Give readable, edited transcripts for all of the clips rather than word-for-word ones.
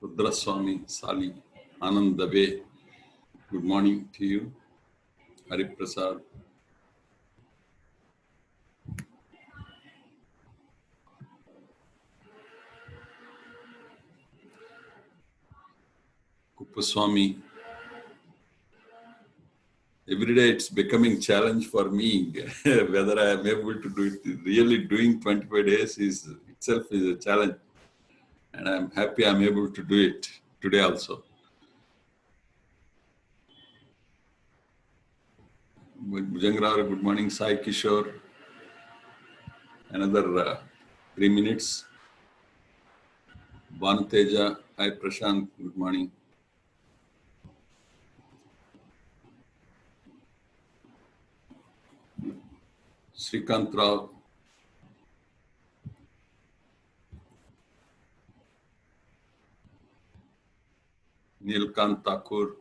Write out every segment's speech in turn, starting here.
Rudraswamy, Sali, Anand Dave, good morning to you. Hari Prasad. Kuppaswamy. Every day it's becoming challenge for me whether I am able to do it. Really doing 25 days itself is a challenge. And I'm happy I'm able to do it today also. Bhujangrav, good morning. Sai Kishore. Another 3 minutes. Bhanuteja, hi Prashant, good morning. Srikant Rao. Nilkant Thakur.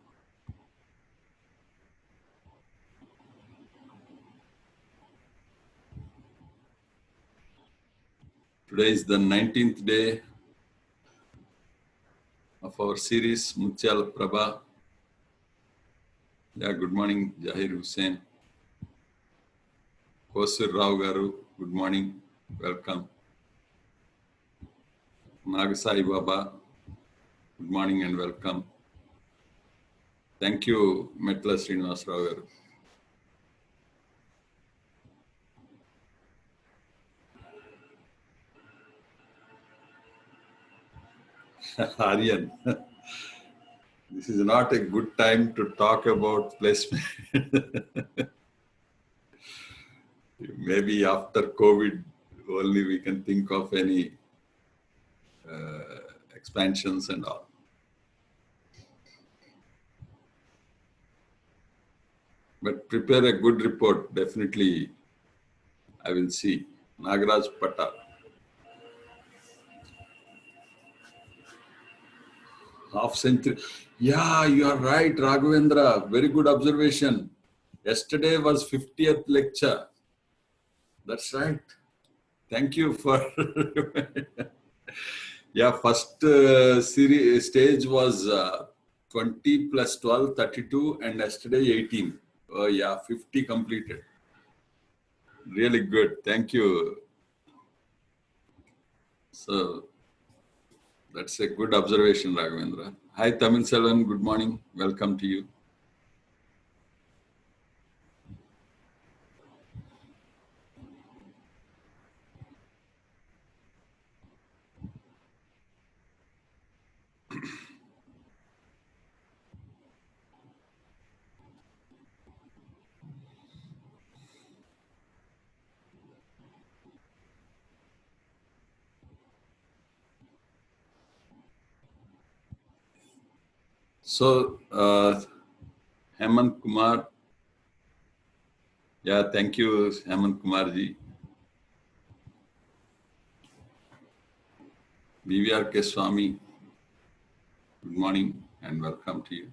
Today is the 19th day of our series, Mutyal Prabha. Yeah, good morning, Jahir Hussain. Kosir Rao Garu, good morning, welcome. Nagasai Baba, good morning and welcome. Thank you, Metla Srinivas Rao Garu. Aryan, this is not a good time to talk about placement. Maybe after COVID, only we can think of any expansions and all. But prepare a good report, definitely I will see. Nagaraj Patta. Half century. Yeah, you are right, Raghavendra. Very good observation. Yesterday was 50th lecture. That's right. Thank you for... Yeah, first series stage was 20 plus 12, 32, and yesterday 18. Oh yeah, 50 completed. Really good. Thank you. So that's a good observation, Raghavendra. Hi, Tamil Selvan. Good morning. Welcome to you. So, Hemant Kumar. Yeah, thank you, Hemant Kumar ji. BVR K. Swami. Good morning and welcome to you.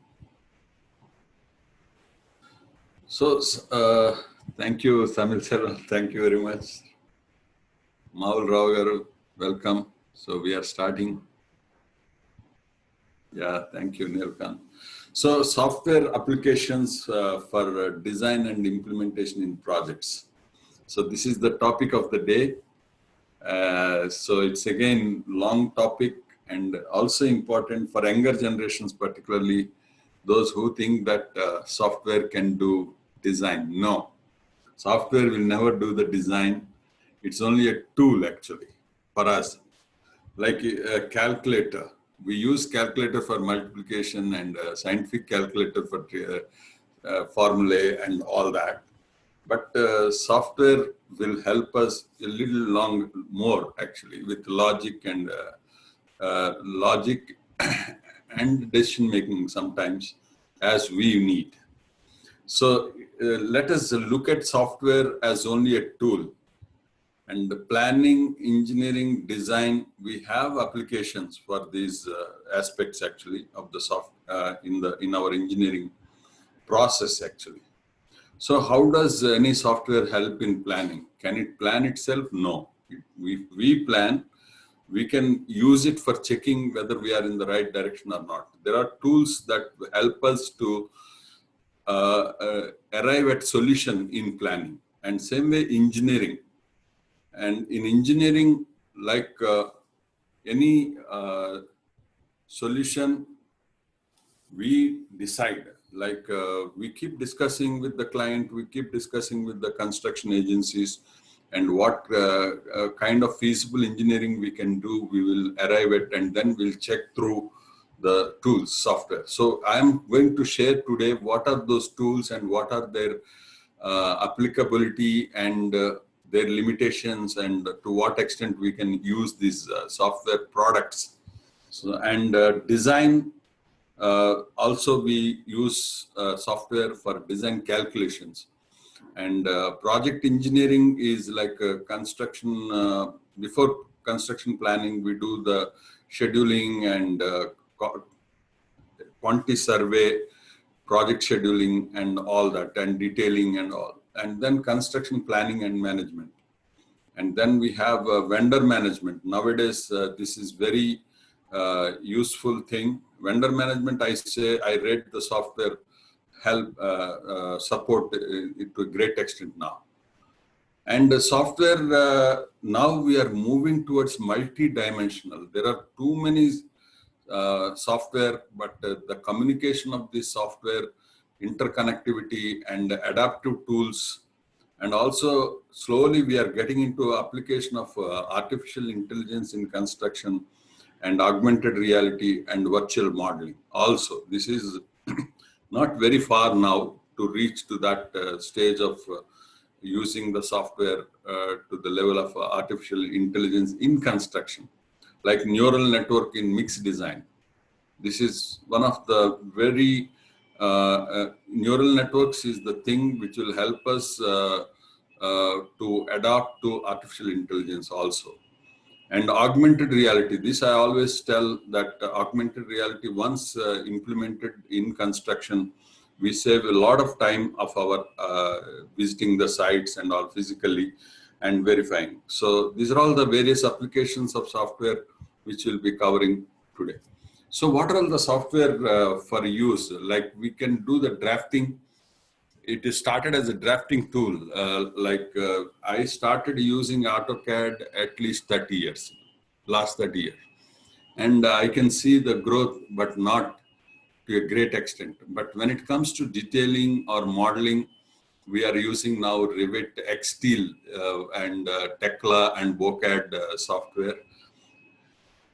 So, thank you, Tamil Selvan. Thank you very much. Maul Rao Garu, welcome. So, we are starting. Yeah, thank you, Nilkan. So, software applications for design and implementation in projects. So, this is the topic of the day. So, it's again long topic and also important for younger generations, particularly those who think that software can do design. No, software will never do the design. It's only a tool actually for us. Like a calculator. We use calculator for multiplication and scientific calculator for formulae and all that. But software will help us a little more actually with logic and and decision making sometimes as we need. So let us look at software as only a tool. And the planning, engineering, design, we have applications for these aspects actually of the in our engineering process actually. So how does any software help in planning? Can it plan itself? No. We plan, we can use it for checking whether we are in the right direction or not. There are tools that help us to arrive at solution in planning. And same way engineering. And in engineering, like any solution, we decide, like we keep discussing with the client, we keep discussing with the construction agencies, and what kind of feasible engineering we can do, we will arrive at, and then we'll check through the tools, software. So I'm going to share today what are those tools and what are their applicability and their limitations, and to what extent we can use these software products. So, and design, also we use software for design calculations. And project engineering is like construction, before construction planning, we do the scheduling and quantity survey, project scheduling and all that, and detailing and all. And then construction planning and management. And then we have vendor management. Nowadays, this is very useful thing. Vendor management, I say, I read the software help support it to a great extent now. And the software, now we are moving towards multi-dimensional. There are too many software, but the communication of this software, interconnectivity and adaptive tools, and also slowly we are getting into application of artificial intelligence in construction and augmented reality and virtual modeling. Also, this is not very far now to reach to that stage of using the software to the level of artificial intelligence in construction, like neural network in mixed design. This is one of the very neural networks is the thing which will help us to adapt to artificial intelligence also. And augmented reality, this I always tell that augmented reality, once implemented in construction, we save a lot of time of our visiting the sites and all physically and verifying. So these are all the various applications of software which we'll be covering today. So what are all the software for use? Like we can do the drafting. It is started as a drafting tool. I started using AutoCAD at least 30 years, last 30 years. And I can see the growth, but not to a great extent. But when it comes to detailing or modeling, we are using now Revit, Xsteel, and Tekla and BoCAD software.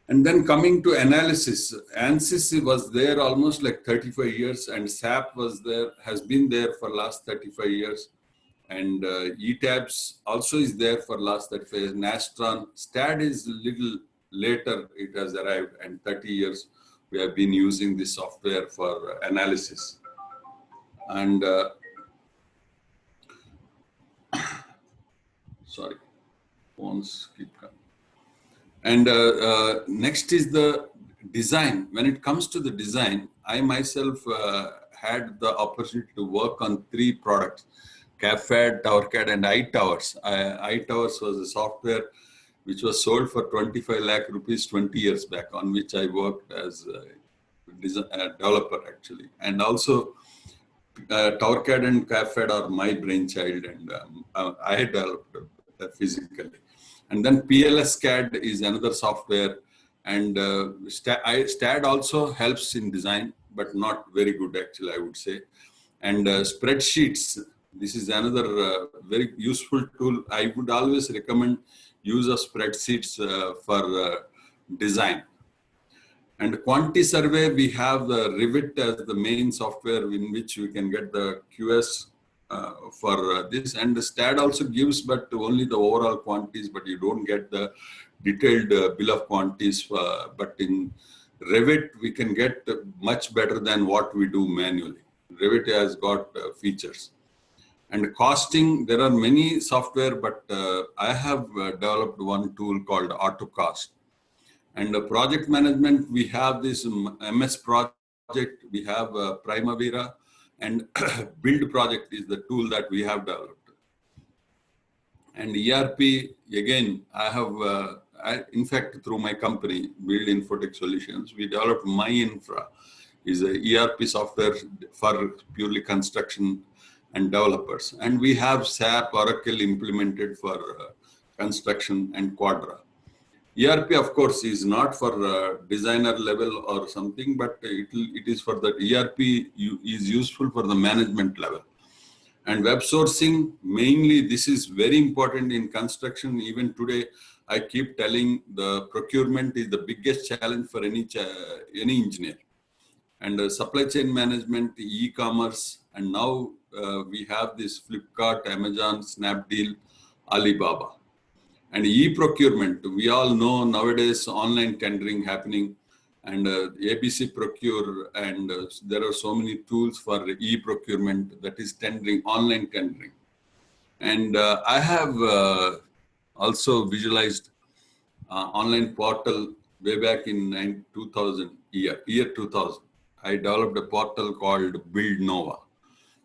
And then coming to analysis, ANSYS was there almost like 35 years, and SAP was there, has been there for last 35 years. And ETABS also is there for last 35 years. Nastran, STAAD is a little later, it has arrived, and 30 years we have been using this software for analysis. And sorry, phones keep coming. And next is the design. When it comes to the design, I myself had the opportunity to work on 3 products, CAFAD, TowerCAD, and iTowers. iTowers was a software which was sold for 25 lakh rupees 20 years back, on which I worked as a developer actually. And also TowerCAD and CAFAD are my brainchild, and I developed physically. And then PLS-CAD is another software, and STAAD also helps in design, but not very good actually, I would say. And spreadsheets, this is another very useful tool. I would always recommend use of spreadsheets for design. And quantity survey, we have the Revit as the main software in which we can get the QS for this. And the STAAD also gives, but only the overall quantities, but you don't get the detailed bill of quantities. But in Revit, we can get much better than what we do manually. Revit has got features. And costing, there are many software, but I have developed one tool called AutoCost. And project management, we have this MS Project, we have Primavera, and Build Project is the tool that we have developed. And ERP, again, I have in fact, through my company, Build Infotech Solutions, we developed MyInfra, is a ERP software for purely construction and developers. And we have SAP, Oracle implemented for construction and Quadra. ERP, of course, is not for designer level or something, but it is for the ERP is useful for the management level. And web sourcing, mainly, this is very important in construction. Even today, I keep telling the procurement is the biggest challenge for any engineer. And supply chain management, e-commerce, and now we have this Flipkart, Amazon, Snapdeal, Alibaba. And e-procurement, we all know nowadays online tendering happening, and ABC Procure, and there are so many tools for e-procurement, that is tendering, online tendering. And I have also visualized online portal way back in 2000, year 2000. I developed a portal called Build Nova.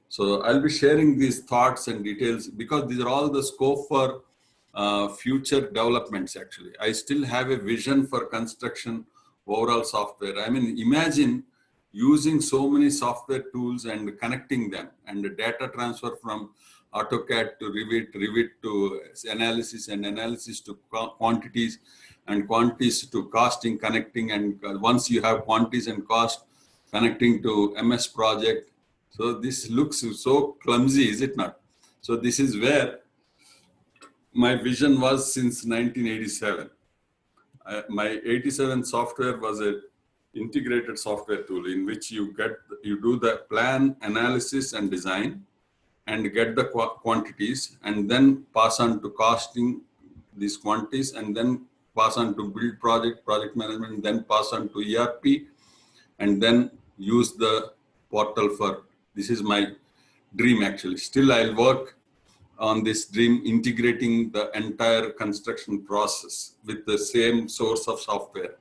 So I'll be sharing these thoughts and details because these are all the scope for future developments. Actually, I still have a vision for construction overall software. I mean, imagine using so many software tools and connecting them, and the data transfer from AutoCAD to Revit, Revit to analysis, and analysis to quantities, and quantities to costing, connecting, and once you have quantities and cost, connecting to MS Project. So this looks so clumsy, is it not? So this is where my vision was since 1987. My 87 software was a integrated software tool in which you do the plan, analysis, and design, and get the quantities, and then pass on to costing these quantities, and then pass on to build project management, then pass on to ERP, and then use the portal for, this is my dream actually. Still I'll work on this dream, integrating the entire construction process with the same source of software.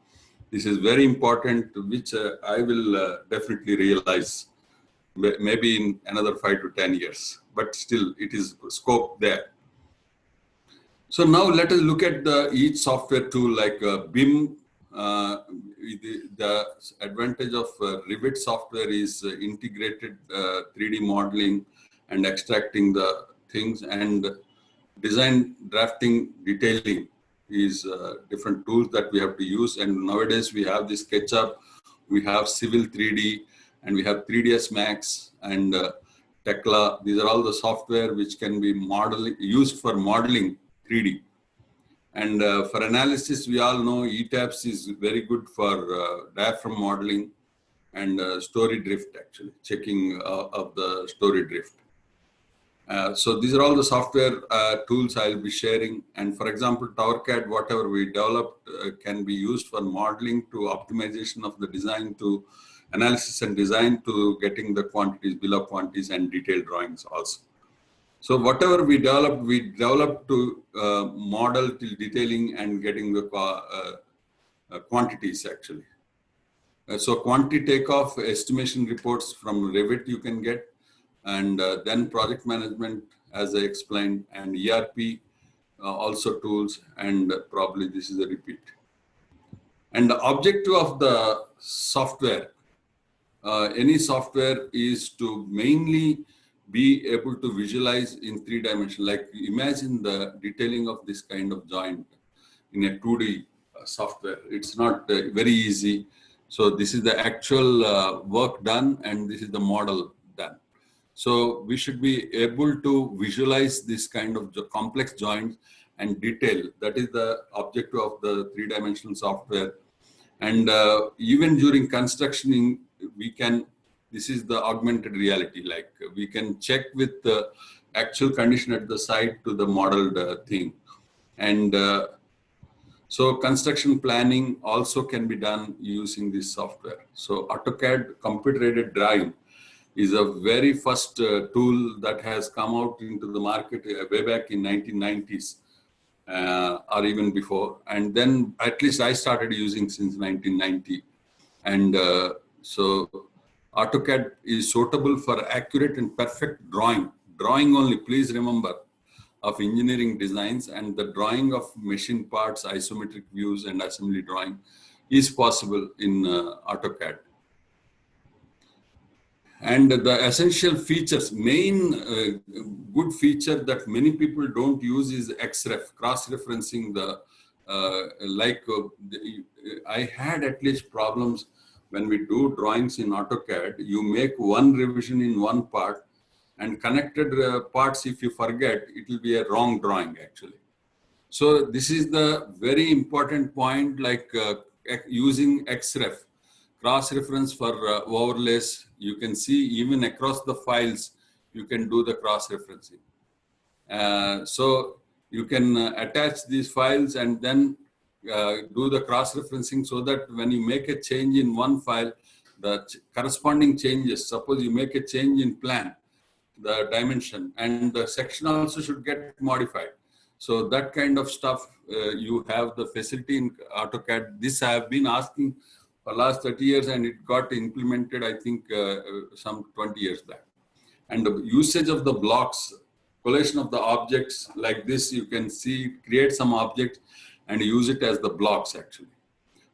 This is very important, which I will definitely realize maybe in another 5 to 10 years, but still it is scope there. So now let us look at each software tool like BIM. The advantage of Revit software is integrated 3D modeling and extracting the things, and design, drafting, detailing is different tools that we have to use. And nowadays we have this SketchUp, we have Civil 3D, and we have 3ds Max and Tekla. These are all the software which can be used for modeling 3D. And for analysis, we all know ETABS is very good for diaphragm modeling and story drift, actually, checking of the story drift. So these are all the software tools I'll be sharing. And for example, TowerCAD, whatever we developed can be used for modeling to optimization of the design to analysis and design to getting the quantities, bill of quantities, and detailed drawings also. So whatever we developed to model till detailing and getting the quantities actually. So quantity takeoff, estimation reports from Revit you can get, and then project management, as I explained, and ERP also tools, and probably this is a repeat. And the objective of the software, any software, is to mainly be able to visualize in 3 dimensions. Like imagine the detailing of this kind of joint in a 2D software. It's not very easy. So this is the actual work done, and this is the model done. So we should be able to visualize this kind of complex joints and detail. That is the objective of the 3-dimensional software. And even during construction, we can, this is the augmented reality, like we can check with the actual condition at the site to the modeled thing. And so construction planning also can be done using this software. So AutoCAD computer-aided drawing is a very first tool that has come out into the market way back in 1990s or even before. And then at least I started using since 1990. And so AutoCAD is suitable for accurate and perfect drawing. Drawing only, please remember. of engineering designs, and the drawing of machine parts, isometric views, and assembly drawing is possible in AutoCAD. And the essential features, main good feature that many people don't use is XREF, cross-referencing the, I had at least problems when we do drawings in AutoCAD. You make one revision in one part, and connected parts, if you forget, it will be a wrong drawing actually. So this is the very important point, like using XREF, cross-reference for overlays. You can see even across the files, you can do the cross-referencing. So you can attach these files and then do the cross-referencing, so that when you make a change in one file, the corresponding changes, suppose you make a change in plan, the dimension, and the section also should get modified. So that kind of stuff, you have the facility in AutoCAD. This I have been asking for last 30 years, and it got implemented, I think, some 20 years back. And the usage of the blocks, collation of the objects like this, you can see, create some object and use it as the blocks actually.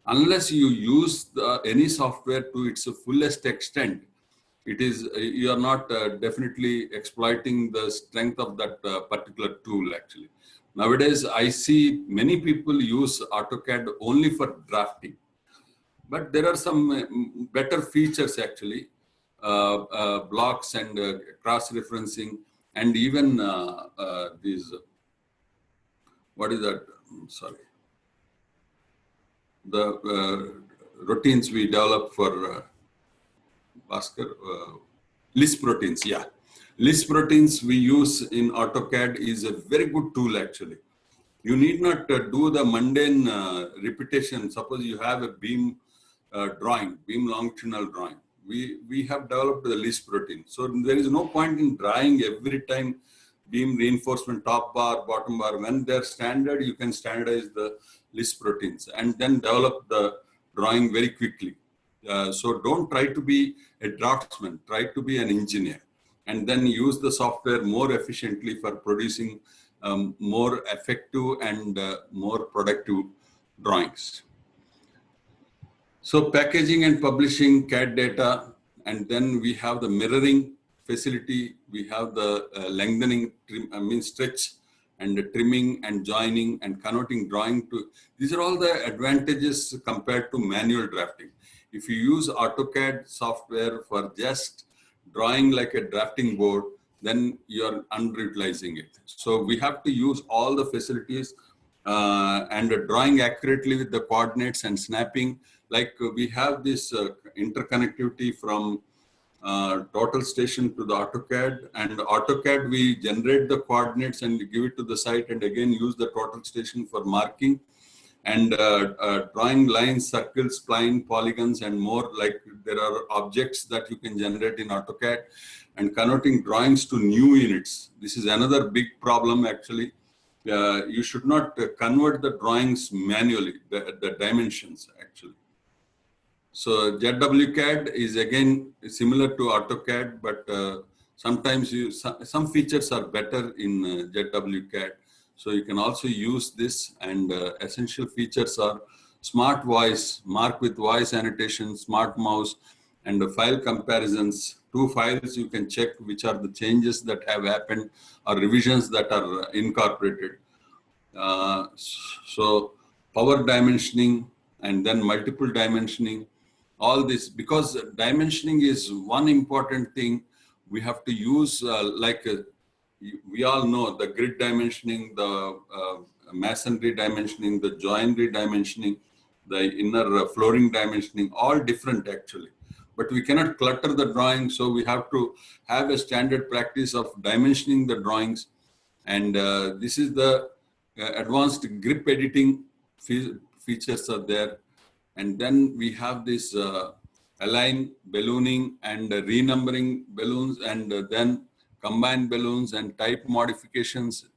Unless you use any software to its fullest extent, it is, you are not definitely exploiting the strength of that particular tool actually. Nowadays, I see many people use AutoCAD only for drafting. But there are some better features actually, blocks and cross-referencing, and even these, what is that? Sorry. The routines we develop for Bhaskar, Lisp routines, yeah. Lisp routines we use in AutoCAD is a very good tool actually. You need not do the mundane repetition. Suppose you have a beam drawing, beam longitudinal drawing. We have developed the Lisp routine. So there is no point in drawing every time beam reinforcement, top bar, bottom bar. When they're standard, you can standardize the Lisp routines and then develop the drawing very quickly. So don't try to be a draftsman, try to be an engineer, and then use the software more efficiently for producing more effective and more productive drawings. So packaging and publishing CAD data, and then we have the mirroring facility, we have the lengthening, stretch, and the trimming and joining and converting drawing to, these are all the advantages compared to manual drafting. If you use AutoCAD software for just drawing like a drafting board, then you're underutilizing it. So we have to use all the facilities and drawing accurately with the coordinates and snapping. Like we have this interconnectivity from total station to the AutoCAD, and AutoCAD we generate the coordinates and give it to the site, and again use the total station for marking and drawing lines, circles, spline, polygons, and more. Like there are objects that you can generate in AutoCAD, and converting drawings to new units. This is another big problem actually. You should not convert the drawings manually, the dimensions actually. So ZWCAD is again similar to AutoCAD, but sometimes some features are better in ZWCAD. So you can also use this, and essential features are smart voice, mark with voice annotation, smart mouse, and the file comparisons. 2 files you can check which are the changes that have happened or revisions that are incorporated. So power dimensioning and then multiple dimensioning. All this, because dimensioning is one important thing we have to use, we all know the grid dimensioning, the masonry dimensioning, the joinery dimensioning, the inner flooring dimensioning, all different actually. But we cannot clutter the drawing, so we have to have a standard practice of dimensioning the drawings. And this is the advanced grip editing features are there. And then we have this align, ballooning, and renumbering balloons, and then combine balloons and type modifications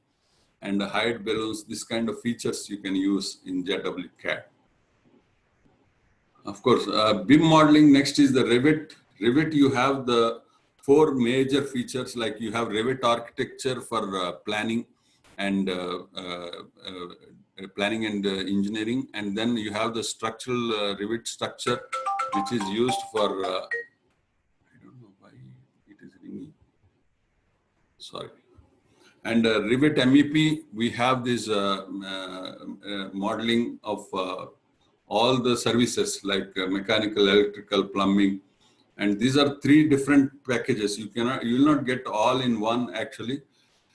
and hide balloons. This kind of features you can use in ZWCAD. Of course, BIM modeling. Next is the Revit. Revit, you have the 4 major features, like you have Revit architecture for planning, and planning and engineering, and then you have the structural Revit structure, which is used for I don't know why it is ringing. Sorry. And Revit MEP, we have this modeling of all the services like mechanical, electrical, plumbing, and these are 3 different packages. You will not get all in one actually.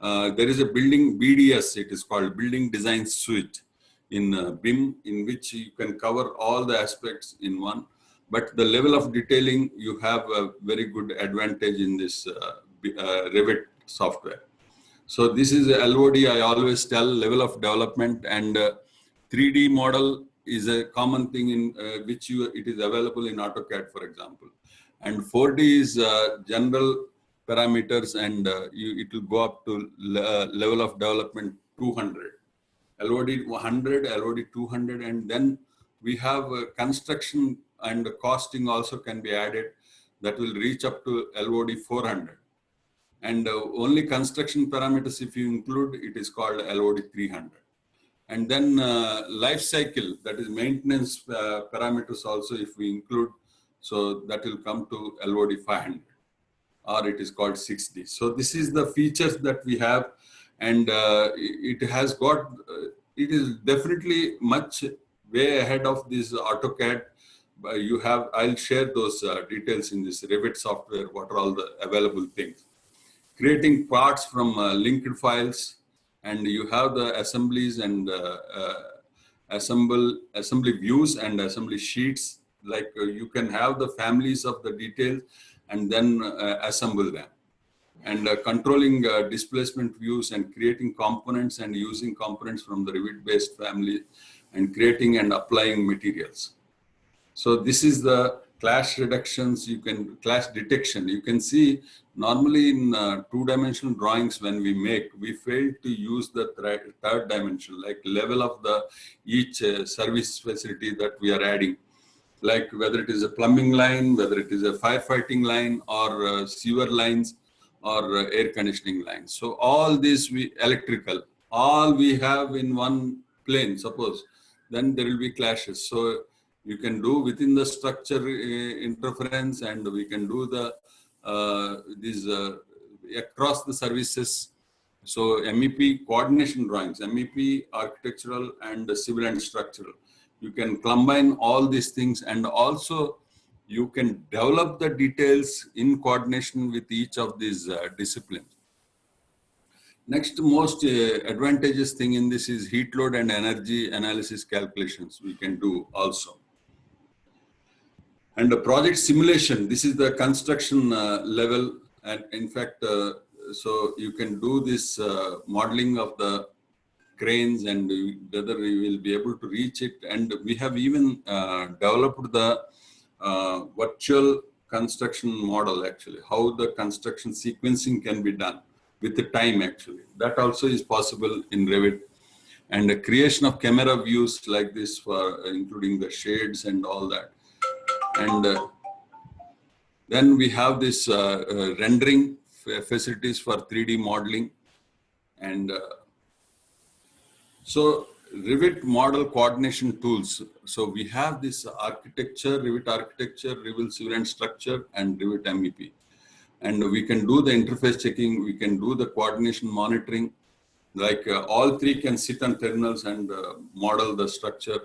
There is a building BDS, it is called Building Design Suite in BIM, in which you can cover all the aspects in one. But the level of detailing, you have a very good advantage in this Revit software. So this is a LOD, I always tell, level of development, and 3D model is a common thing in which it is available in AutoCAD, for example. And 4D is general parameters, and it will go up to level of development 200. LOD 100, LOD 200, and then we have construction and costing also can be added. That will reach up to LOD 400. And only construction parameters, if you include, it is called LOD 300. And then life cycle, that is maintenance parameters also, if we include, so that will come to LOD 500, or it is called 6D. So this is the features that we have, and it has got, it is definitely much way ahead of this AutoCAD. You have, I'll share those details in this Revit software, what are all the available things. Creating parts from linked files, and you have the assemblies and assembly views and assembly sheets. Like you can have the families of the details and then assemble them. And controlling displacement views and creating components and using components from the Revit-based family and creating and applying materials. So this is the clash reductions, clash detection. You can see normally in 2-dimensional drawings when we fail to use the third dimension, like level of the each service facility that we are adding. Like whether it is a plumbing line, whether it is a firefighting line, or sewer lines, or air conditioning lines. So all this electrical, all we have in one plane, suppose, then there will be clashes. So you can do within the structure interference, and we can do the across the services. So MEP coordination drawings, MEP architectural and civil and structural. You can combine all these things, and also you can develop the details in coordination with each of these disciplines. Next most advantageous thing in this is heat load and energy analysis calculations we can do also. And the project simulation, this is the construction level. And in fact, so you can do this modeling of the cranes and whether we will be able to reach it. And we have even developed the virtual construction model, actually, how the construction sequencing can be done with the time, actually. That also is possible in Revit. And the creation of camera views like this for including the shades and all that. And then we have this rendering facilities for 3D modeling. And so Revit model coordination tools. So we have this architecture, Revit architecture, Revit civil and structure, and Revit MEP. And we can do the interface checking, we can do the coordination monitoring. Like all 3 can sit on terminals and model the structure.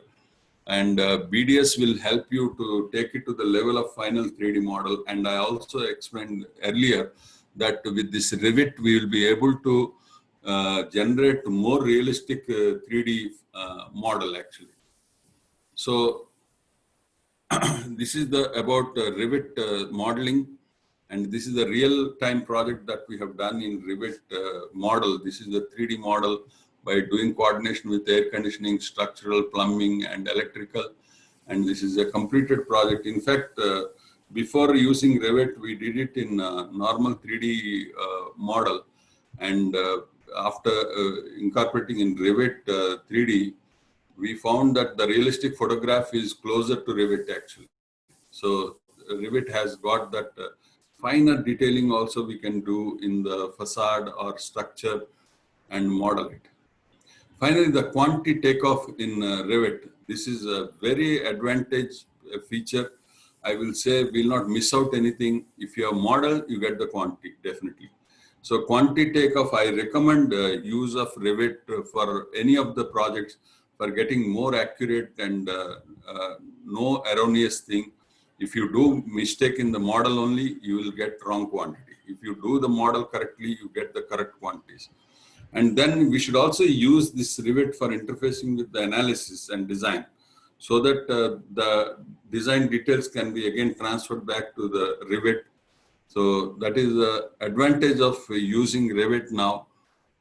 And BDS will help you to take it to the level of final 3D model. And I also explained earlier that with this Revit, we will be able to generate more realistic 3D model, actually. So this is about Revit modeling. And this is a real-time project that we have done in Revit model. This is the 3D model by doing coordination with air conditioning, structural, plumbing, and electrical. And this is a completed project. In fact, before using Revit, we did it in normal 3D model. And after incorporating in Revit 3D, we found that the realistic photograph is closer to Revit, actually. So Revit has got that finer detailing also we can do in the facade or structure. and model it. Finally, the quantity takeoff in Revit. This is a very advantage feature. I will say will not miss out anything. If you have model, you get the quantity, definitely. So quantity takeoff, I recommend use of Revit for any of the projects for getting more accurate and no erroneous thing. If you do mistake in the model only, you will get wrong quantity. If you do the model correctly, you get the correct quantities. And then we should also use this Revit for interfacing with the analysis and design, so that the design details can be again transferred back to the Revit. So that is the advantage of using Revit now.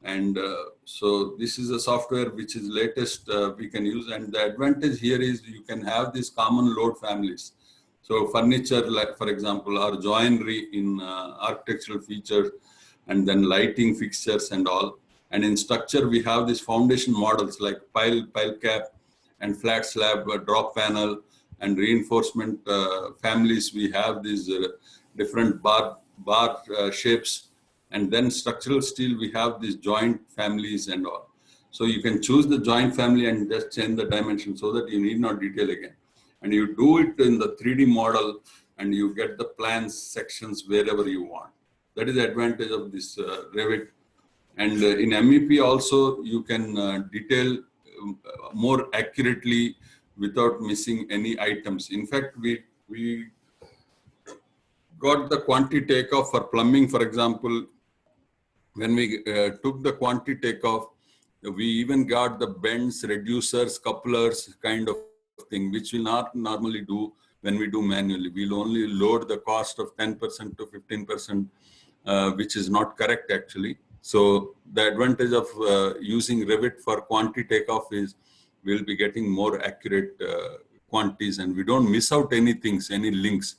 And so this is a software which is latest we can use. And the advantage here is you can have these common load families. So furniture, like for example, or joinery in architectural features, and then lighting fixtures and all. And in structure, we have these foundation models like pile cap and flat slab, drop panel, and reinforcement families. We have these different bar shapes. And then structural steel, we have these joint families and all. So you can choose the joint family and just change the dimension so that you need not detail again. And you do it in the 3D model and you get the plans sections wherever you want. That is the advantage of this Revit. And in MEP also, you can detail more accurately without missing any items. In fact, we got the quantity takeoff for plumbing, for example. When we took the quantity takeoff, we even got the bends, reducers, couplers kind of thing, which we'll not normally do when we do manually. We'll only load the cost of 10% to 15%, which is not correct actually. So the advantage of using Revit for quantity takeoff is we'll be getting more accurate quantities and we don't miss out any things, any links.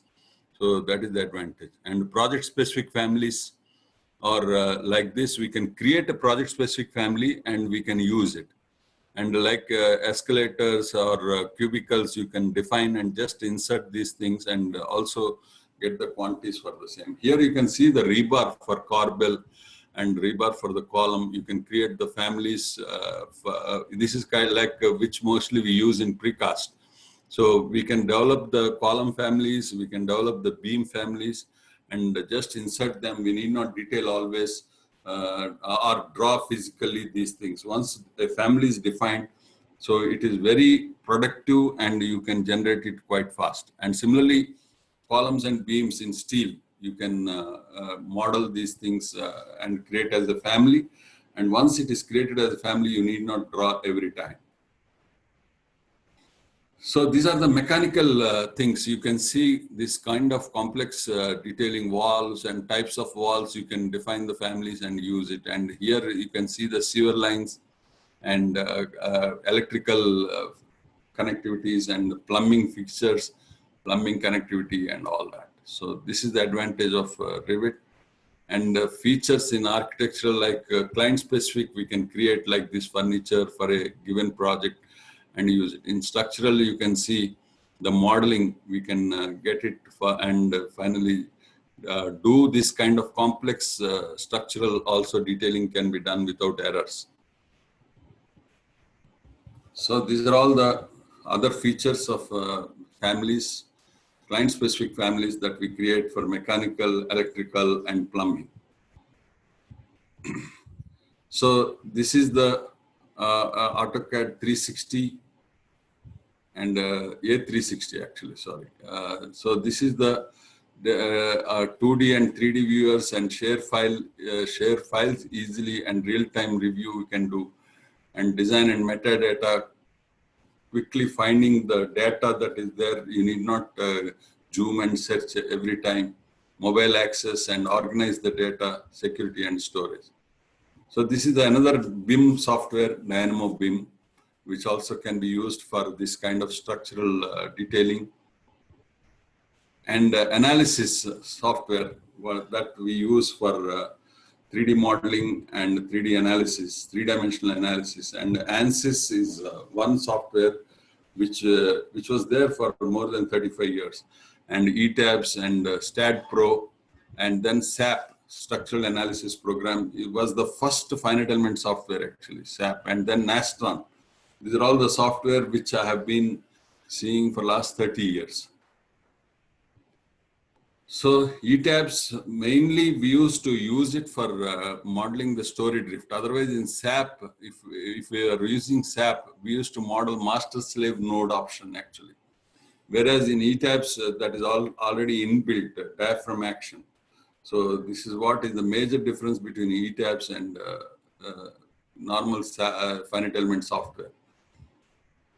So that is the advantage. And project specific families or like this, we can create a project specific family and we can use it. And like escalators or cubicles, you can define and just insert these things and also get the quantities for the same. Here you can see the rebar for corbel and rebar for the column. You can create the families. This is kind of like which mostly we use in precast. So we can develop the column families, we can develop the beam families and just insert them. We need not detail always or draw physically these things. Once a family is defined, so it is very productive and you can generate it quite fast. And similarly, columns and beams in steel, you can model these things and create as a family. And once it is created as a family, you need not draw every time. So these are the mechanical things. You can see this kind of complex detailing walls and types of walls. You can define the families and use it. And here you can see the sewer lines and electrical connectivities and plumbing fixtures, plumbing connectivity and all that. So this is the advantage of Revit. And features in architectural like client specific, we can create like this furniture for a given project and use it. In structural, you can see the modeling, we can get it for, and finally do this kind of complex structural also detailing can be done without errors. So these are all the other features of families, client specific families that we create for mechanical, electrical and plumbing. So this is the AutoCAD 360 and A360 actually, sorry. So this is the 2D and 3D viewers and share files easily and real-time review we can do. And design and metadata, quickly finding the data that is there. You need not zoom and search every time. Mobile access and organize the data, security and storage. So this is another BIM software, Dynamo BIM, which also can be used for this kind of structural detailing. And analysis software that we use for 3D modeling and 3D analysis, three-dimensional analysis. And ANSYS is one software which was there for more than 35 years. And ETABS and STAD Pro, and then SAP. structural analysis program. It was the first finite element software actually, SAP, and then Nastran. These are all the software which I have been seeing for last 30 years. So ETABS, mainly we used to use it for modeling the story drift. Otherwise in SAP, if we are using SAP, we used to model master-slave node option actually. Whereas in ETABS, that is already inbuilt, diaphragm action. So this is what is the major difference between ETABS and normal finite element software.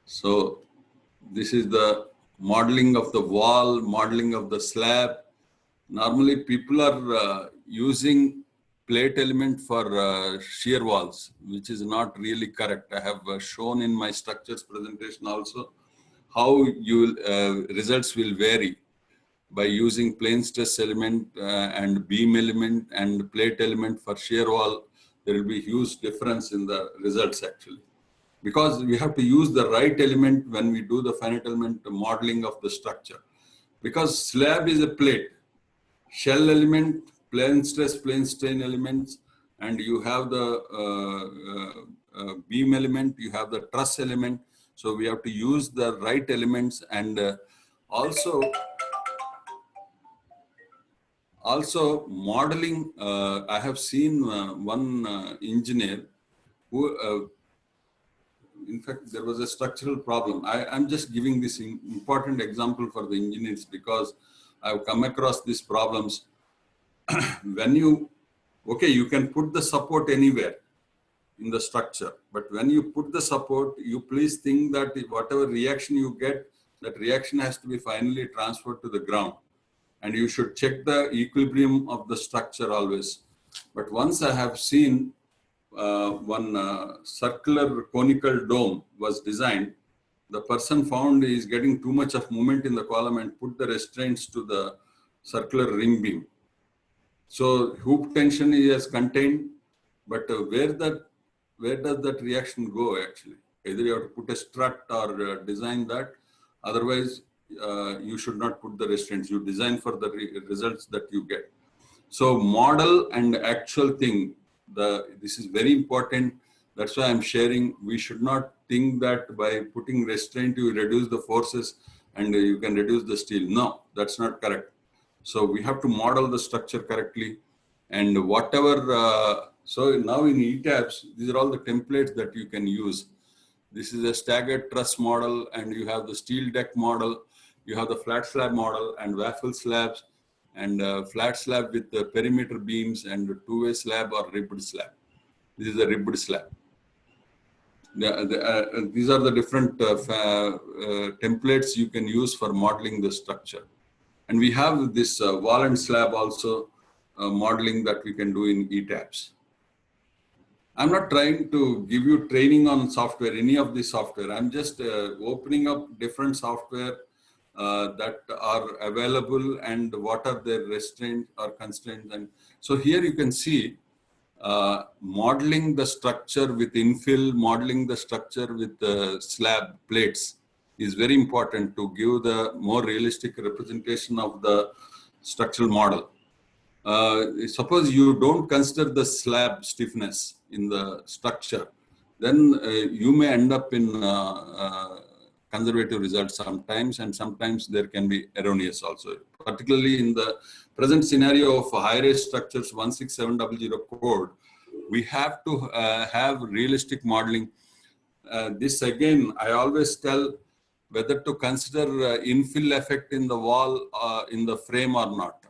So this is the modeling of the wall, modeling of the slab. Normally people are using plate element for shear walls, which is not really correct. I have shown in my structures presentation also how results will vary by using plane stress element and beam element and plate element for shear wall. There will be huge difference in the results actually, because we have to use the right element when we do the finite element modeling of the structure. Because slab is a plate, shell element, plane stress, plane strain elements, and you have the beam element, you have the truss element. So we have to use the right elements, and also modeling. I have seen one engineer who, in fact, there was a structural problem. I'm just giving this important example for the engineers because I've come across these problems. When you can put the support anywhere in the structure, but when you put the support, you please think that whatever reaction you get, that reaction has to be finally transferred to the ground, and you should check the equilibrium of the structure always. But once I have seen one circular conical dome was designed, the person found he is getting too much of movement in the column and put the restraints to the circular ring beam. So hoop tension is contained, but where does that reaction go actually? Either you have to put a strut or design that. Otherwise, you should not put the restraints. You design for the results that you get. So model and actual thing, this is very important. That's why I'm sharing. We should not think that by putting restraint, you reduce the forces and you can reduce the steel. No, that's not correct. So we have to model the structure correctly, and whatever. So now in ETABS, these are all the templates that you can use. This is a staggered truss model, and you have the steel deck model, you have the flat slab model and waffle slabs, and flat slab with the perimeter beams, and two-way slab or ribbed slab. This is a ribbed slab. These are the different templates you can use for modeling the structure. And we have this wall and slab also modeling that we can do in ETABS. I'm not trying to give you training on software, any of the software. I'm just opening up different software that are available and what are their restraints or constraints. And so here you can see modeling the structure with infill, modeling the structure with slab plates is very important to give the more realistic representation of the structural model. Suppose you don't consider the slab stiffness in the structure, then you may end up in conservative results sometimes, and sometimes there can be erroneous also. Particularly in the present scenario of high-rise structures 16700 code, we have to have realistic modeling. This again, I always tell whether to consider infill effect in the wall, in the frame or not.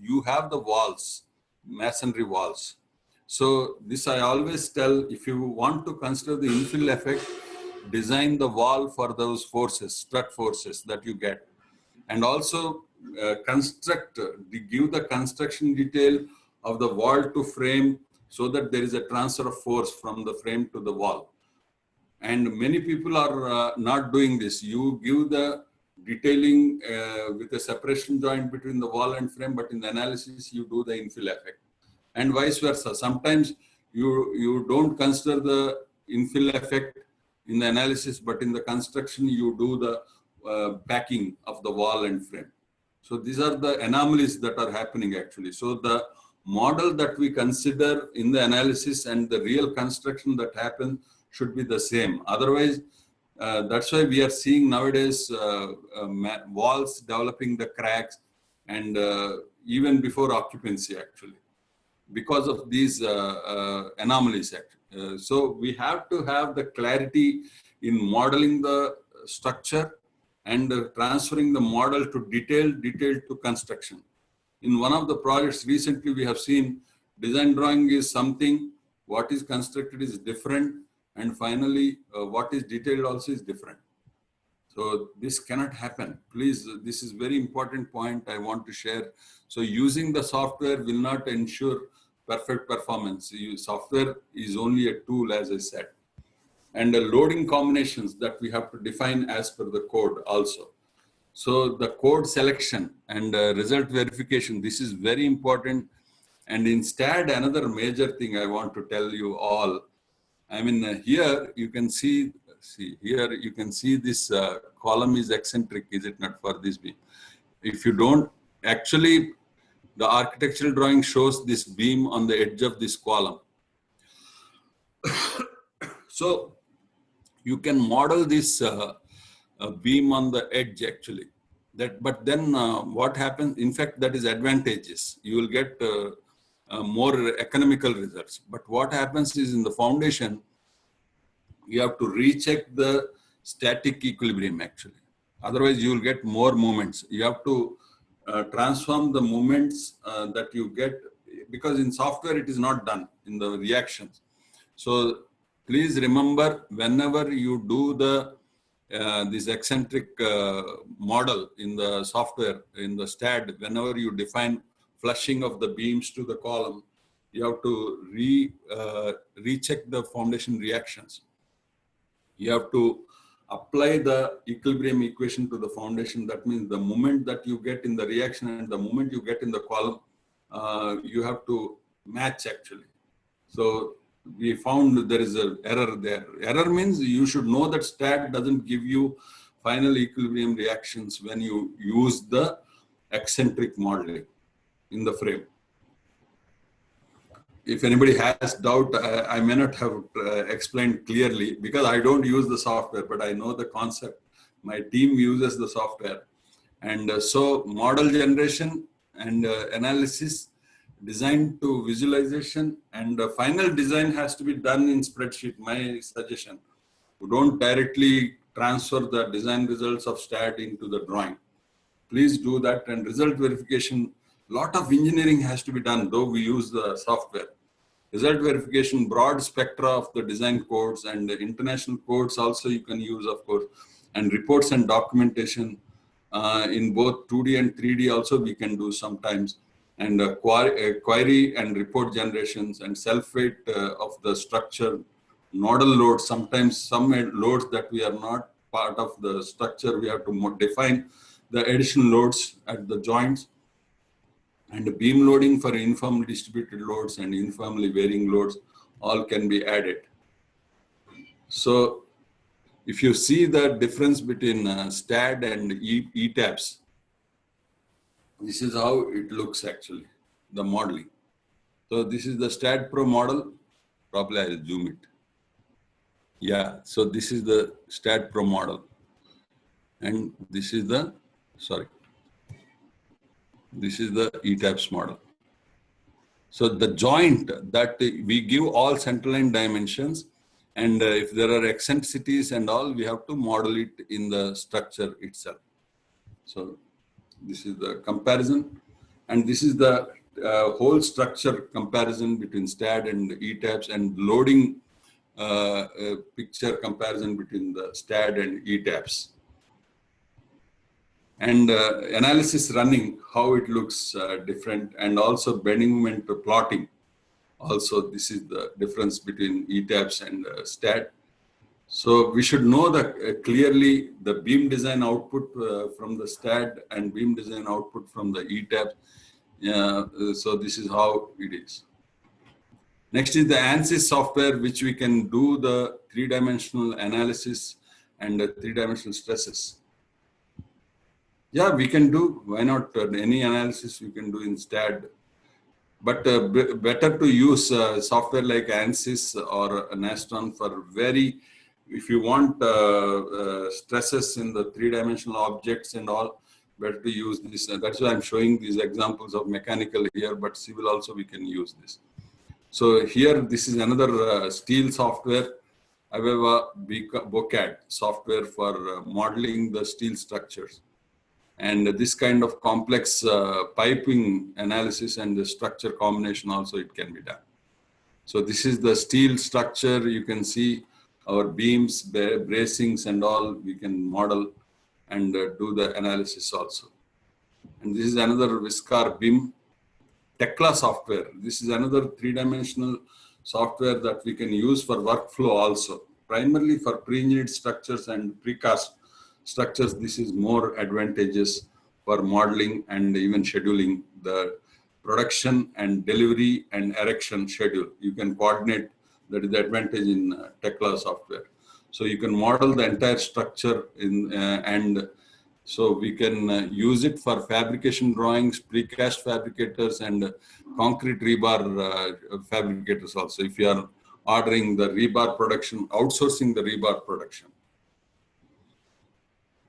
You have the walls, masonry walls. So this I always tell, if you want to consider the infill effect, design the wall for those forces, strut forces that you get. And also give the construction detail of the wall to frame so that there is a transfer of force from the frame to the wall. And many people are not doing this. You give the detailing with a separation joint between the wall and frame, but in the analysis, you do the infill effect. And vice versa. Sometimes you don't consider the infill effect in the analysis, but in the construction, you do the backing of the wall and frame. So these are the anomalies that are happening actually. So the model that we consider in the analysis and the real construction that happens should be the same. Otherwise, that's why we are seeing nowadays walls developing the cracks and even before occupancy actually, because of these anomalies actually. So we have to have the clarity in modeling the structure and transferring the model to detail to construction. In one of the projects recently, we have seen design drawing is something, what is constructed is different, and finally, what is detailed also is different. So this cannot happen. Please, this is very important point I want to share. So using the software will not ensure perfect performance. Software is only a tool, as I said. And the loading combinations that we have to define as per the code also. So the code selection and result verification, this is very important. And instead, another major thing I want to tell you all, I mean, here you can see here you can see this column is eccentric, is it not, for this beam? If you don't, actually, the architectural drawing shows this beam on the edge of this column. So you can model this beam on the edge actually. But then what happens? In fact, that is advantageous. You will get more economical results. But what happens is in the foundation, you have to recheck the static equilibrium actually. Otherwise, you will get more moments. You have to transform the moments that you get, because in software it is not done in the reactions. So please remember, whenever you do the this eccentric model in the software, in the STAD, whenever you define flushing of the beams to the column, you have to recheck the foundation reactions. You have to apply the equilibrium equation to the foundation. That means the moment that you get in the reaction and the moment you get in the column, you have to match actually. So we found there is an error there. Error means you should know that STAD doesn't give you final equilibrium reactions when you use the eccentric modeling in the frame. If anybody has doubt, I may not have explained clearly because I don't use the software, but I know the concept. My team uses the software. And so model generation and analysis, design to visualization, and final design has to be done in spreadsheet, my suggestion. You don't directly transfer the design results of STAD into the drawing. Please do that. And result verification, lot of engineering has to be done, though we use the software. Result verification, broad spectra of the design codes and the international codes also you can use, of course, and reports and documentation in both 2D and 3D also we can do sometimes. And query and report generations and self-weight of the structure, nodal loads, sometimes some loads that we are not part of the structure, we have to define the additional loads at the joints, and beam loading for uniformly distributed loads and uniformly varying loads all can be added. So if you see the difference between STAD and ETABS, this is how it looks actually, the modeling. So this is the STAD Pro model. Probably I'll zoom it. Yeah, so this is the STAD Pro model. And this is the, this is the ETABS model. So the joint that we give all centerline dimensions, and if there are eccentricities and all, we have to model it in the structure itself. So this is the comparison, and this is the whole structure comparison between STAD and ETABS, and loading picture comparison between the STAD and ETABS. And analysis running, how it looks different, and also bending moment plotting. Also, this is the difference between ETABS and STAD. So we should know that clearly the beam design output from the STAD and beam design output from the ETABS. So this is how it is. Next is the ANSYS software, which we can do the three-dimensional analysis and three-dimensional stresses. Yeah, we can do. Why not? Any analysis we can do in STAD. but better to use software like ANSYS or Nastran for very, if you want stresses in the three-dimensional objects and all, better to use this. That's why I'm showing these examples of mechanical here, but civil also we can use this. So here, this is another steel software. I have a BOCAD software for modeling the steel structures. And this kind of complex piping analysis and the structure combination also it can be done. So this is the steel structure. You can see our beams, bracings and all we can model and do the analysis also. And this is another Viscar BIM. Tekla software. This is another three-dimensional software that we can use for workflow also. Primarily for pre-engineered structures and precast structures, this is more advantageous for modeling and even scheduling the production and delivery and erection schedule. You can coordinate, that is the advantage in Tekla software. So you can model the entire structure in and so we can use it for fabrication drawings, precast fabricators and concrete rebar fabricators also. If you are ordering the rebar production, outsourcing the rebar production.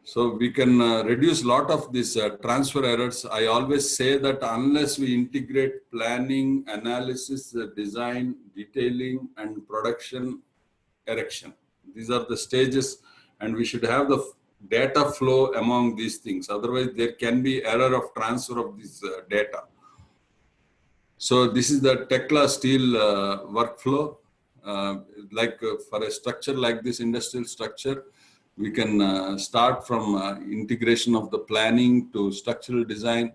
So we can reduce a lot of these transfer errors. I always say that unless we integrate planning, analysis, design, detailing and production, erection. These are the stages and we should have the data flow among these things. Otherwise, there can be error of transfer of this data. So this is the Tekla steel workflow. For a structure like this industrial structure, we can start from integration of the planning to structural design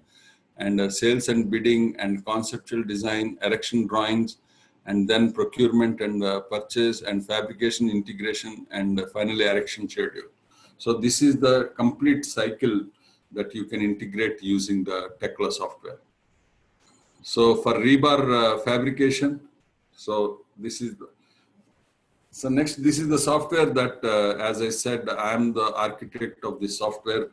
and sales and bidding and conceptual design, erection drawings, and then procurement and purchase and fabrication integration and finally erection schedule. So this is the complete cycle that you can integrate using the Tekla software. So for rebar fabrication, so this is the, so next, this is the software that, as I said, I am the architect of this software,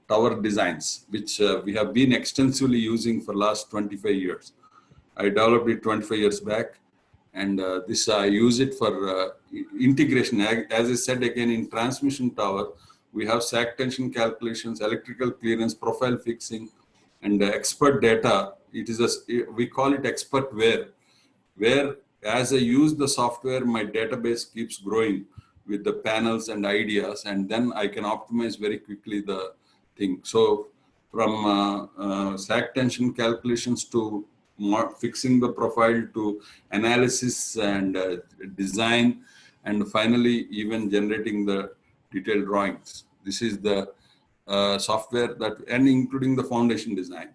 Tower Designs, which we have been extensively using for last 25 years. I developed it 25 years back, and this I use it for integration. As I said again, in transmission tower, we have sag tension calculations, electrical clearance, profile fixing, and expert data. It is we call it expertware, where as I use the software, my database keeps growing with the panels and ideas, and then I can optimize very quickly the thing. So from sag tension calculations to fixing the profile to analysis and design, and finally even generating the detailed drawings. This is the software that, and including the foundation design.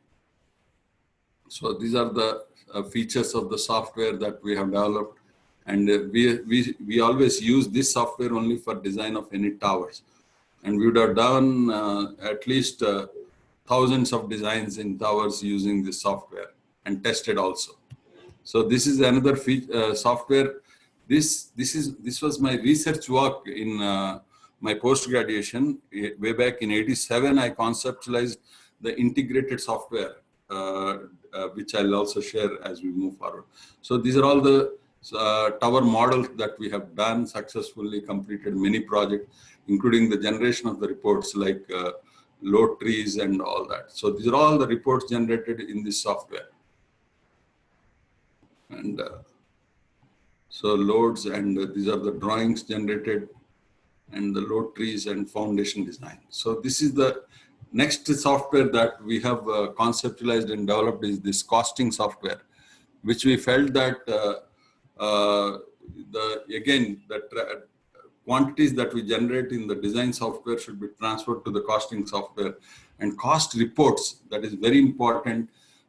So these are the features of the software that we have developed, and we always use this software only for design of any towers, and we would have done at least thousands of designs in towers using this software and tested also. So this is another software. This was my research work in my post-graduation. Way back in '87, I conceptualized the integrated software, which I'll also share as we move forward. So these are all the tower models that we have done successfully, completed many projects, including the generation of the reports like load trees and all that. So these are all the reports generated in this software. And so loads, and these are the drawings generated, and the load trees and foundation design. So this is the next software that we have conceptualized and developed is this costing software, which we felt that the quantities that we generate in the design software should be transferred to the costing software, and cost reports, that is very important,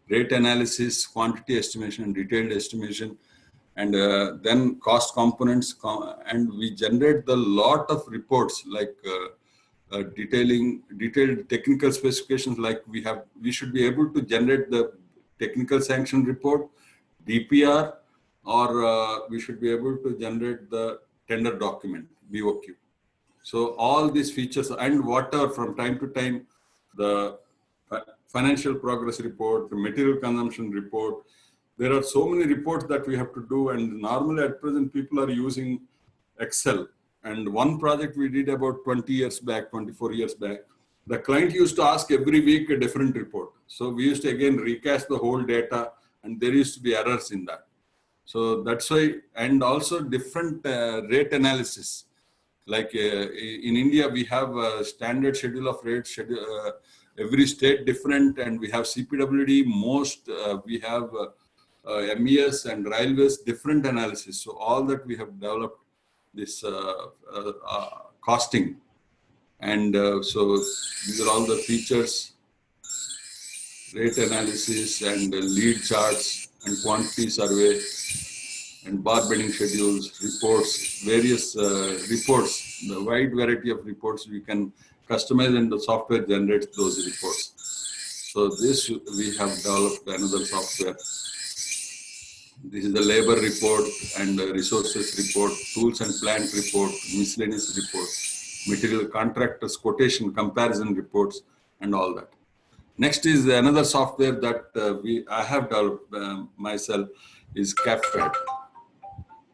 rate analysis, quantity estimation, detailed estimation, and then cost components, and we generate the lot of reports like detailed technical specifications. Like we should be able to generate the technical sanction report, DPR, or we should be able to generate the tender document, BOQ. So all these features, and whatever from time to time, the financial progress report, the material consumption report, there are so many reports that we have to do, and normally at present people are using Excel. And one project we did about 20 years back, 24 years back, the client used to ask every week a different report. So we used to again recast the whole data, and there used to be errors in that. So that's why, and also different rate analysis. Like in India, we have a standard schedule of rates, every state different, and we have CPWD, we have MES and railways, different analysis. So all that we have developed this costing. And so these are all the features, rate analysis and lead charts and quantity survey and bar bending schedules, reports, various reports, the wide variety of reports we can customize, and the software generates those reports. So this, we have developed another software. This is the labor report and the resources report, tools and plant report, miscellaneous report, material contractors quotation comparison reports, and all that. Next is another software that I have developed myself, is CapFed,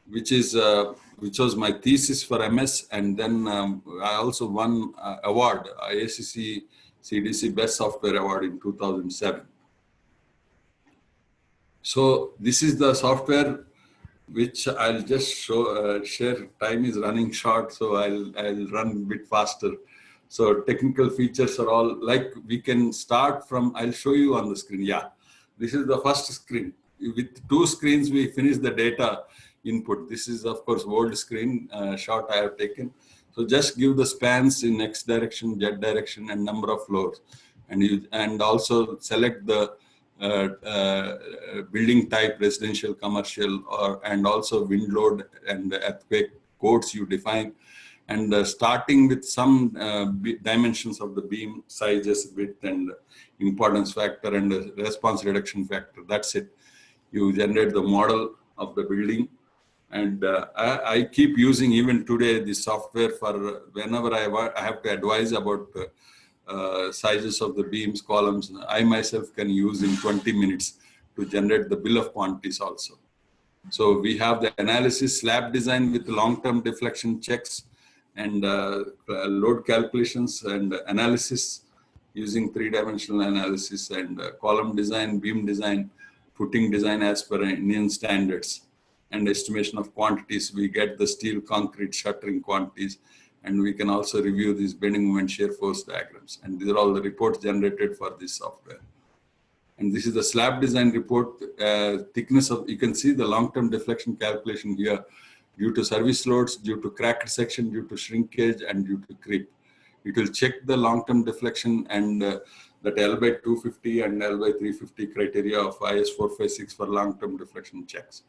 which was my thesis for MS, and then I also won award, ACC CDC Best Software Award in 2007. So this is the software which I'll just share. Time is running short, so I'll run a bit faster. So technical features are all like, we can start from, I'll show you on the screen. Yeah, this is the first screen. With 2 screens, we finish the data input. This is of course old screen shot I have taken. So just give the spans in X direction, Z direction, and number of floors, and also select the building type, residential, commercial, and also wind load and earthquake codes you define, and starting with some dimensions of the beam, sizes, width, and importance factor, and response reduction factor. That's it. You generate the model of the building, and I keep using even today this software for whenever I have to advise about sizes of the beams, columns. I myself can use in 20 minutes to generate the bill of quantities also. So we have the analysis, slab design with long-term deflection checks, and load calculations and analysis using 3-dimensional analysis, and column design, beam design, footing design as per Indian standards, and estimation of quantities. We get the steel, concrete, shuttering quantities, and we can also review these bending moment, shear force diagrams. And these are all the reports generated for this software. And this is the slab design report, thickness of, you can see the long-term deflection calculation here, due to service loads, due to cracked section, due to shrinkage, and due to creep. It will check the long-term deflection and that L by 250 and L by 350 criteria of IS 456 for long-term deflection checks,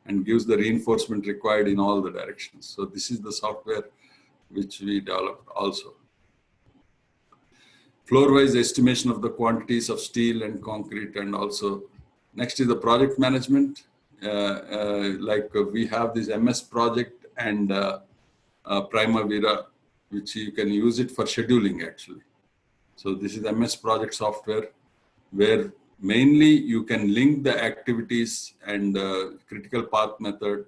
and gives the reinforcement required in all the directions. So this is the software which we developed also. Floor-wise estimation of the quantities of steel and concrete, and also next is the project management. Like we have this MS project and Primavera, which you can use it for scheduling actually. So this is MS project software, where mainly you can link the activities and critical path method,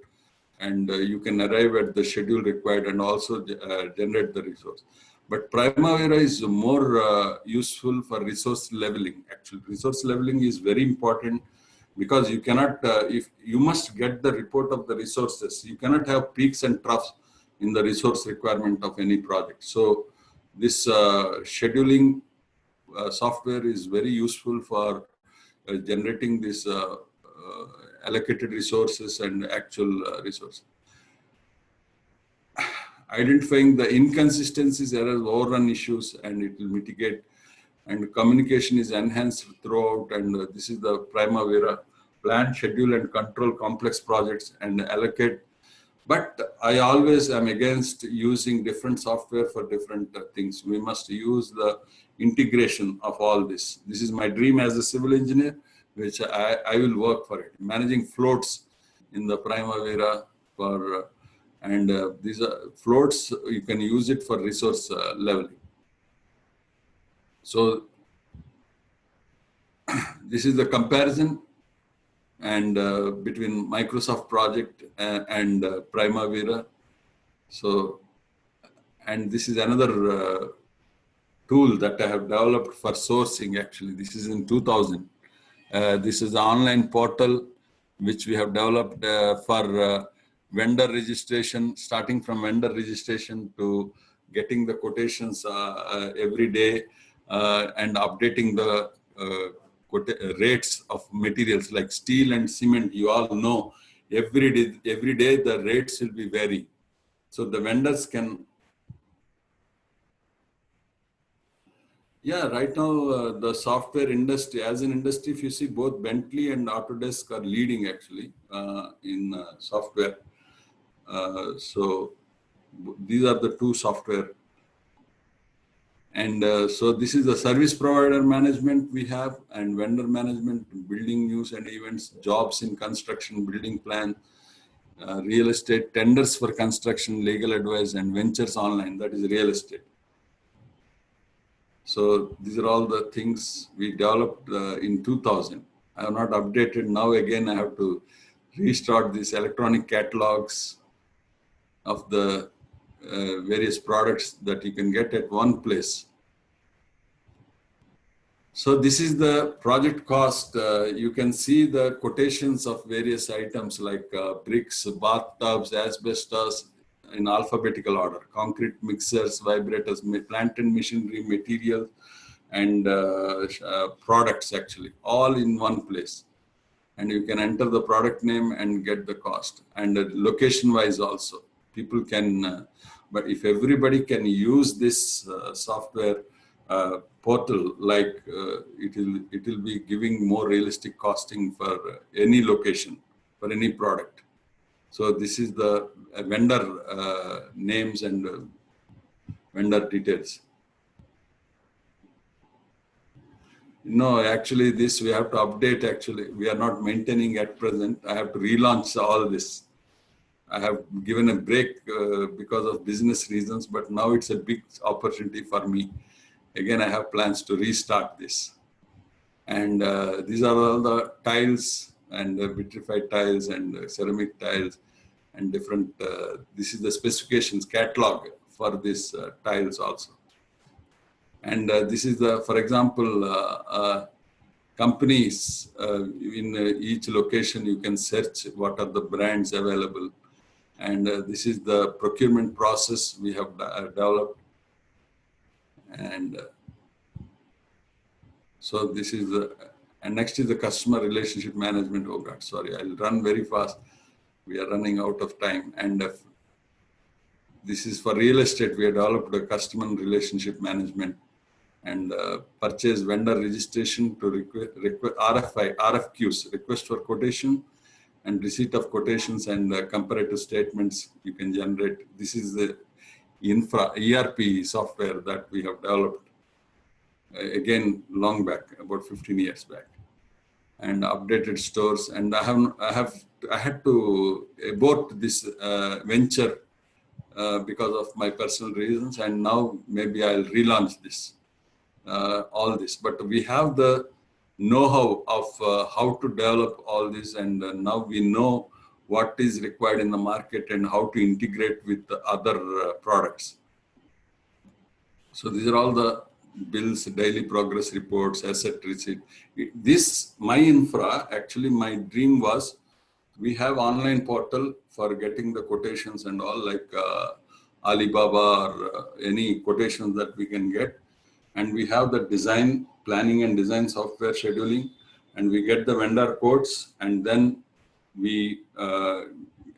and you can arrive at the schedule required and also generate the resource. But Primavera is more useful for resource leveling. Actually, resource leveling is very important, because you cannot, if you must get the report of the resources, you cannot have peaks and troughs in the resource requirement of any project. So this scheduling software is very useful for generating this allocated resources and actual resources. Identifying the inconsistencies, errors, overrun issues, and it will mitigate, and communication is enhanced throughout. And this is the Primavera: plan, schedule, and control complex projects and allocate. But I always am against using different software for different things. We must use the integration of all this. This is my dream as a civil engineer, which I will work for it. Managing floats in the Primavera for, and these are floats, you can use it for resource leveling. So this is the comparison. and between Microsoft project and Primavera. So, and this is another tool that I have developed for sourcing. Actually, this is in 2000. This is an online portal which we have developed for vendor registration, starting from vendor registration to getting the quotations every day and updating the rates of materials like steel and cement. You all know every day the rates will be vary. So the vendors can. Yeah, right now the software industry, as an industry, if you see, both Bentley and Autodesk are leading actually in software. So these are the two software. And so this is the service provider management we have, and vendor management, building news and events, jobs in construction, building plan, real estate, tenders for construction, legal advice, and ventures online, that is real estate. So these are all the things we developed in 2000. I have not updated. Now again, I have to restart these electronic catalogs of the various products that you can get at one place. So this is the project cost. You can see the quotations of various items like bricks, bathtubs, asbestos in alphabetical order, concrete mixers, vibrators, plant and machinery, materials, and products actually, all in one place. And you can enter the product name and get the cost, and location wise also. People can, but if everybody can use this software portal, like it will be giving more realistic costing for any location, for any product. So this is the vendor names and vendor details. No, actually this we have to update. Actually, we are not maintaining at present. I have to relaunch all this. I have given a break because of business reasons, but now it's a big opportunity for me. Again, I have plans to restart this. And these are all the tiles and vitrified tiles and ceramic tiles and different, this is the specifications catalog for these tiles also. And this is the, for example, companies in each location, you can search what are the brands available. And this is the procurement process we have developed. And so this is the, and next is the customer relationship management. Oh God, sorry, I'll run very fast. We are running out of time. And this is for real estate. We have developed a customer relationship management and purchase vendor registration to RFQs, request for quotation, and receipt of quotations and comparative statements you can generate. This is the ERP software that we have developed again long back, about 15 years back, and updated stores. And I had to abort this venture because of my personal reasons, and now maybe I'll relaunch this. All this, but we have the know-how of how to develop all this, and now we know what is required in the market and how to integrate with the other products. So these are all the bills, daily progress reports, asset receipt. This my infra, actually my dream was, we have online portal for getting the quotations and all, like Alibaba or any quotations that we can get. And we have the design, planning and design software scheduling, and we get the vendor quotes, and then we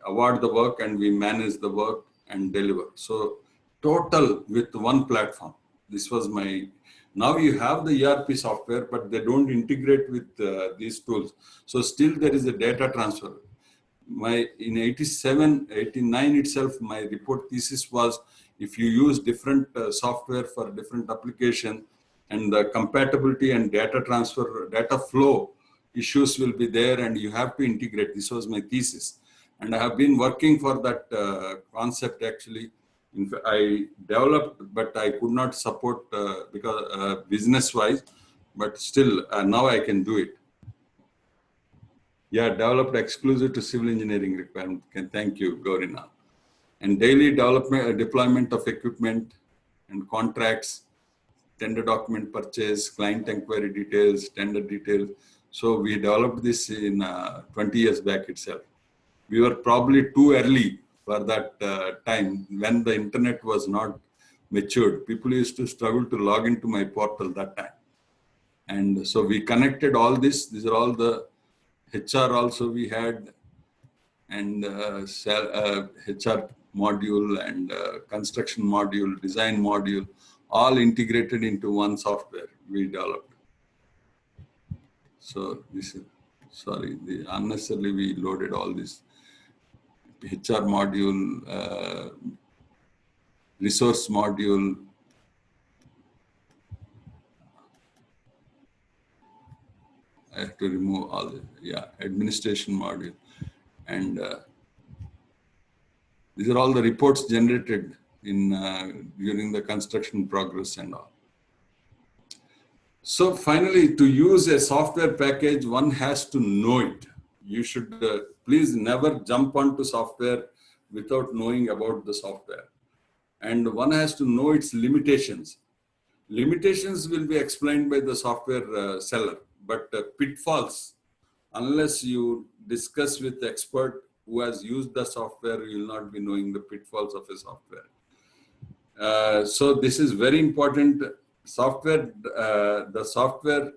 award the work and we manage the work and deliver. So total with one platform. This was my, now you have the ERP software, but they don't integrate with these tools. So still there is a data transfer. In 87, 89 itself, my report thesis was, if you use different software for different application, and the compatibility and data transfer, data flow issues will be there, and you have to integrate. This was my thesis. And I have been working for that concept actually. In fact, I developed, but I could not support because business wise, but still now I can do it. Yeah, developed exclusive to civil engineering requirement. Thank you, Gaurina. And daily development, deployment of equipment and contracts, tender document purchase, client inquiry details, tender details. So we developed this in 20 years back itself. We were probably too early for that time when the internet was not matured. People used to struggle to log into my portal that time. And so we connected all this. These are all the HR also we had, and HR module and construction module, design module, all integrated into one software we developed. So this is, sorry, unnecessarily we loaded all this HR module, resource module. I have to remove all the, yeah, administration module. And these are all the reports generated in during the construction progress and all. So finally, to use a software package, one has to know it. You should please never jump onto software without knowing about the software. And one has to know its limitations. Limitations will be explained by the software seller, but pitfalls, unless you discuss with the expert who has used the software, you will not be knowing the pitfalls of a software. So this is very important. Software, the software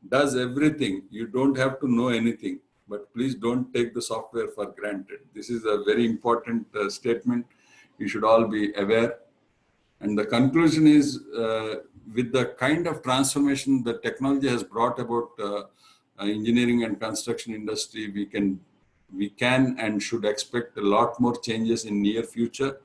does everything. You don't have to know anything, but please don't take the software for granted. This is a very important statement. You should all be aware. And the conclusion is, with the kind of transformation that technology has brought about engineering and construction industry, we can and should expect a lot more changes in near future.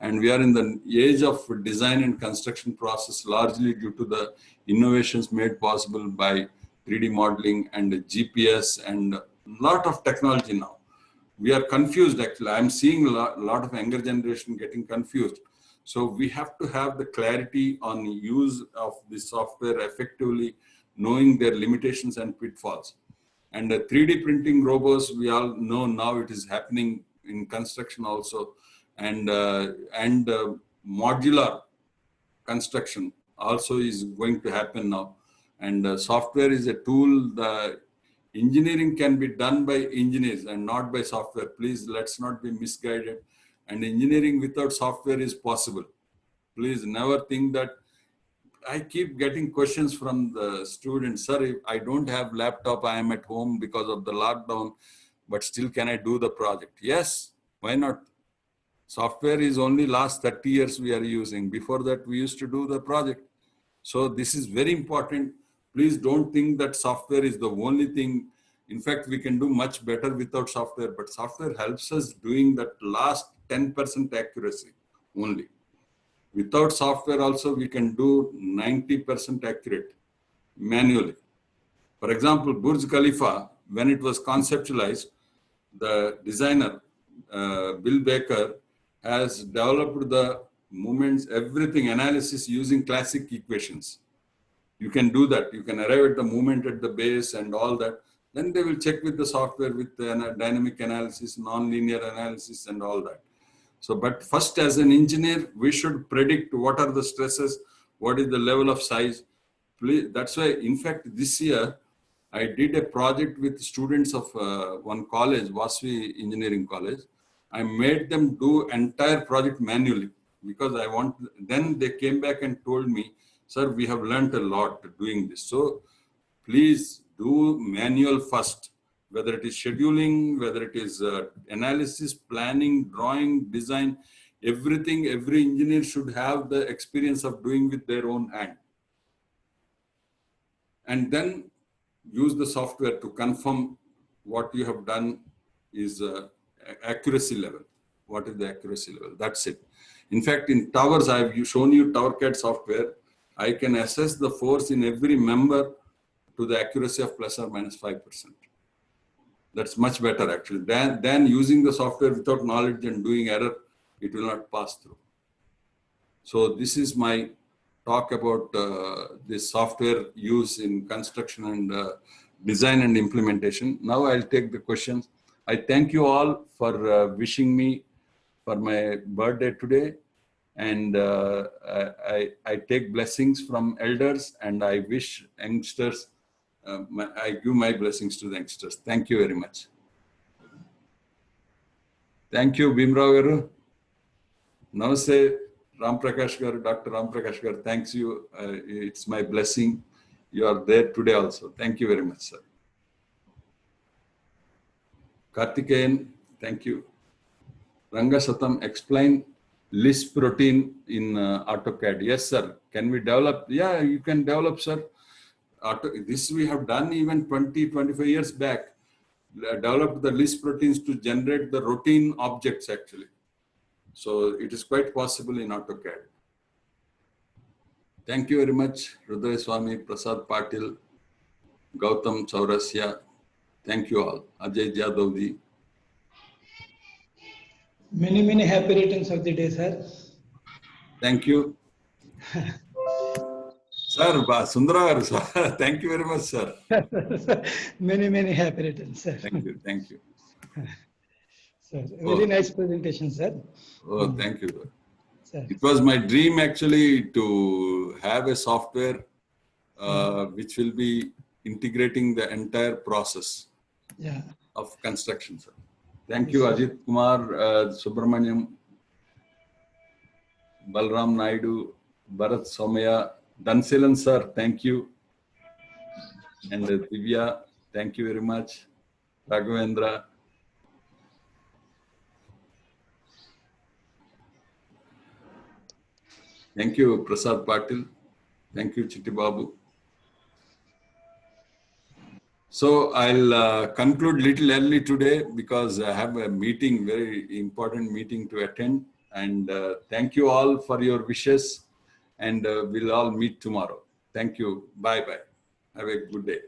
And we are in the age of design and construction process, largely due to the innovations made possible by 3D modeling and GPS and a lot of technology now. We are confused, actually. I'm seeing a lot of younger generation getting confused. So we have to have the clarity on use of the software effectively, knowing their limitations and pitfalls. And 3D printing robots, we all know now it is happening in construction also. And modular construction also is going to happen now. And software is a tool. The engineering can be done by engineers and not by software. Please, let's not be misguided. And engineering without software is possible. Please never think that. I keep getting questions from the students, sir, if I don't have laptop, I am at home because of the lockdown, but still can I do the project? Yes, why not? Software is only last 30 years we are using. Before that, we used to do the project. So this is very important. Please don't think that software is the only thing. In fact, we can do much better without software, but software helps us doing that last 10% accuracy only. Without software also, we can do 90% accurate manually. For example, Burj Khalifa, when it was conceptualized, the designer, Bill Baker, has developed the movements, everything analysis using classic equations. You can do that. You can arrive at the movement at the base and all that. Then they will check with the software with the dynamic analysis, non-linear analysis and all that. So, but first as an engineer, we should predict what are the stresses, what is the level of size. Please, that's why, in fact, this year, I did a project with students of one college, Vasvi Engineering College. I made them do entire project manually because I want, then they came back and told me, sir, we have learned a lot doing this. So please do manual first, whether it is scheduling, whether it is analysis, planning, drawing, design, everything, every engineer should have the experience of doing with their own hand. And then use the software to confirm what you have done is accuracy level. What is the accuracy level? That's it. In fact, in towers, I have shown you TowerCAD software. I can assess the force in every member to the accuracy of plus or minus 5%. That's much better actually than using the software without knowledge and doing error. It will not pass through. So this is my talk about this software use in construction and design and implementation. Now I'll take the questions. I thank you all for wishing me for my birthday today. And I take blessings from elders, and I wish youngsters, I give my blessings to the youngsters. Thank you very much. Thank you, Bhimrao Garu. Namaste, Ram Prakash Garu, Dr. Ram Prakash Garu. Thanks you. It's my blessing. You are there today also. Thank you very much, sir. Karthikeyan, thank you. Rangasatam, explain Lisp routine in AutoCAD. Yes, sir. Can we develop? Yeah, you can develop, sir. This we have done even 20, 25 years back. Developed the Lisp routines to generate the routine objects actually. So it is quite possible in AutoCAD. Thank you very much, Hruday Swami, Prasad Patil, Gautam Chaurasya. Thank you all. Ajay Jadavji. Many happy returns of the day, sir. Thank you. Sir, Sundara, sir. Thank you very much, sir. Many happy returns, sir. Thank you. Thank you. Sir, very nice presentation, sir. Oh, thank you. Sir. It was my dream actually to have a software which will be integrating the entire process of construction, sir. Thank you, Ajit Kumar, Subramaniam, Balram Naidu, Bharat Somaya, Dansilan, sir. Thank you. And Divya, thank you very much. Raghavendra. Thank you, Prasad Patil. Thank you, Chitti Babu. So I'll conclude little early today because I have a meeting, very important meeting to attend. And thank you all for your wishes. And we'll all meet tomorrow. Thank you. Bye-bye. Have a good day.